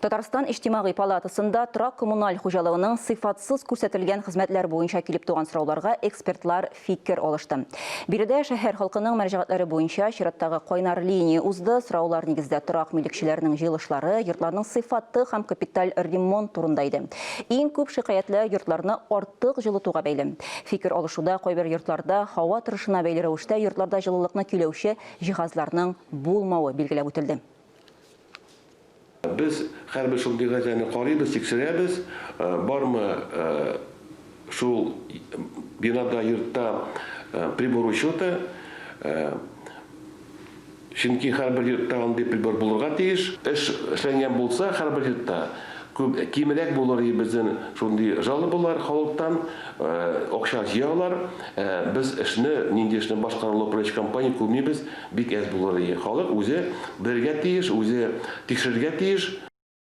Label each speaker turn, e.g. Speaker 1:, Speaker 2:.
Speaker 1: Татарстан İçtimai палатасында торак коммуналь хуҗалыгының сыйфатсыз күрсәтелгән хезмәтләр буенча килеп туган сорауларга экспертлар фикер алышты. Биредә шәһәр халкының мәрҗәгатьләре буенча чираттагы кайнар линия узды. Сораулар нигездә торак милекчеләрнең җыелышлары, йортларның сыйфаты һәм капиталь ремонт турында иде. Иң күп шикаятьләр йортларны артык җылытуга бәйле. Фикер алышуда кайбер йортларда һава торышына бәйле рәвештә йортларда җылылыкны көйләүче җиһазларның булмавы билгеләп үтелде.
Speaker 2: Biz һәрбер шундый газаны карыйбыз, тикшерәбез, бармы шул бинада, йортта прибор учета, чөнки һәрбер йортта андый прибор булырга тиеш. Эш эшләнгән булса, һәрбер йортта кимрәк булыр безнең шундый жалобалар халыктан, акча җыялар. Без эшне, нинди эшне башкарылу проект компания күрмибез, бик әз булыр. Халык үзе белергә тиеш, үзе тикшерергә тиеш.